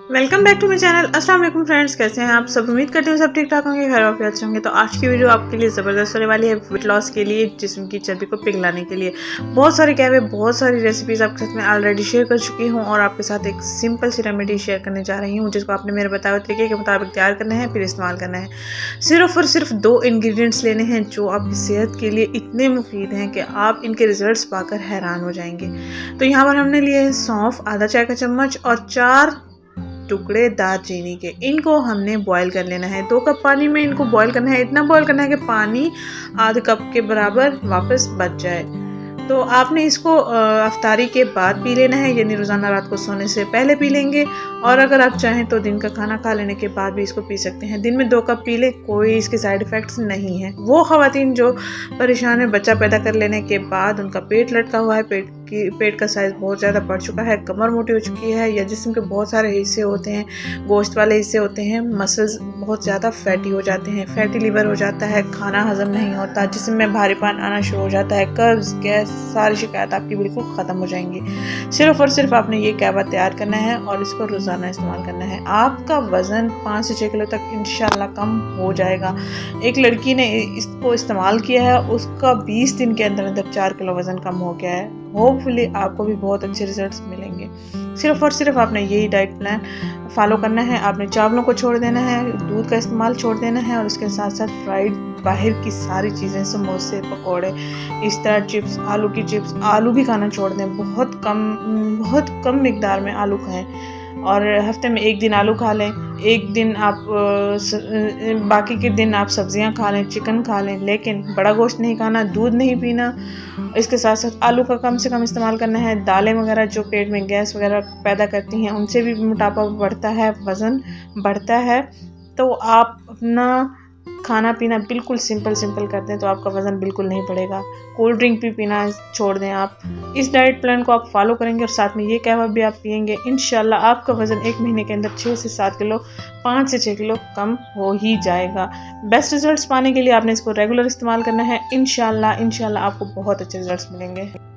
Welcome back to my channel. अस्सलाम वालेकुम friends, कैसे हैं आप सब? उम्मीद करती हूँ सब ठीक ठाक होंगे, घर वापस अच्छे होंगे। तो आज की वीडियो आपके लिए ज़बरदस्त होने वाली है वेट लॉस के लिए, जिस्म की चर्बी को पिघलाने के लिए। बहुत सारे क्या है, बहुत सारी रेसिपीज़ आपके साथ में ऑलरेडी शेयर कर चुकी हूँ और आपके साथ एक सिंपल सी रेमेडी शेयर करने जा रही हूँ, जिसको आपने मेरे बताए हुए तरीके के मुताबिक तैयार करना है, फिर इस्तेमाल करना है। सिर्फ और सिर्फ 2 इंग्रेडिएंट्स लेने हैं जो आपकी सेहत के लिए इतने मुफीद हैं कि आप इनके रिजल्ट्स पाकर हैरान हो जाएंगे। तो यहाँ पर हमने लिए हैं सौंफ आधा चाय का चम्मच और 4 टुकड़े दालचीनी के। इनको हमने बॉईल कर लेना है। 2 कप पानी में इनको बॉईल करना है। इतना बॉईल करना है कि पानी आधे कप के बराबर वापस बच जाए। तो आपने इसको अफ्तारी के बाद पी लेना है, यानी रोज़ाना रात को सोने से पहले पी लेंगे। और अगर आप चाहें तो दिन का खाना खा लेने के बाद भी इसको पी सकते हैं। दिन में 2 कप पी ले, कोई इसके साइड इफ़ेक्ट्स नहीं है। वो ख़वातीन जो परेशान है बच्चा पैदा कर लेने के बाद, उनका पेट लटका हुआ है, पेट का साइज़ बहुत ज़्यादा बढ़ चुका है, कमर मोटी हो चुकी है, या जिस्म के बहुत सारे हिस्से होते हैं, गोश्त वाले हिस्से होते हैं, मसल्स बहुत ज़्यादा फैटी हो जाते हैं, फैटी लीवर हो जाता है, खाना हजम नहीं होता, जिस्म में भारीपन आना शुरू हो जाता है, कब्ज़, गैस, सारी शिकायत आपकी बिल्कुल ख़त्म हो जाएंगी। सिर्फ़ और सिर्फ आपने ये कहवा तैयार करना है और इसको रोज़ाना इस्तेमाल करना है। आपका वज़न 5 से 6 किलो तक इंशाल्लाह कम हो जाएगा। एक लड़की ने इसको इस्तेमाल किया है, उसका 20 दिन के अंदर अंदर 4 किलो वज़न कम हो गया है। होपफुली आपको भी बहुत अच्छे रिजल्ट्स मिलेंगे। सिर्फ़ और सिर्फ आपने यही डाइट प्लान फॉलो करना है। आपने चावलों को छोड़ देना है, दूध का इस्तेमाल छोड़ देना है और इसके साथ साथ फ्राइड बाहर की सारी चीज़ें, समोसे, पकोड़े, इस तरह चिप्स, आलू की चिप्स, आलू भी खाना छोड़ दें। बहुत कम मिकदार में आलू खाएं और हफ्ते में 1 दिन आलू खा लें। 1 दिन आप बाकी के दिन आप सब्जियां खा लें, चिकन खा लें, लेकिन बड़ा गोश्त नहीं खाना, दूध नहीं पीना। इसके साथ साथ आलू का कम से कम इस्तेमाल करना है। दालें वगैरह जो पेट में गैस वगैरह पैदा करती हैं, उनसे भी मोटापा बढ़ता है, वज़न बढ़ता है। तो आप अपना खाना पीना बिल्कुल सिंपल कर दें तो आपका वज़न बिल्कुल नहीं बढ़ेगा। कोल्ड ड्रिंक भी पीना छोड़ दें आप। इस डाइट प्लान को आप फॉलो करेंगे और साथ में ये कहवा भी आप पिएंगे, इंशाल्लाह आपका वज़न 1 महीने के अंदर 6 से 7 किलो, 5 से 6 किलो कम हो ही जाएगा। बेस्ट रिजल्ट्स पाने के लिए आपने इसको रेगुलर इस्तेमाल करना है। इंशाल्लाह आपको बहुत अच्छे रिजल्ट्स मिलेंगे।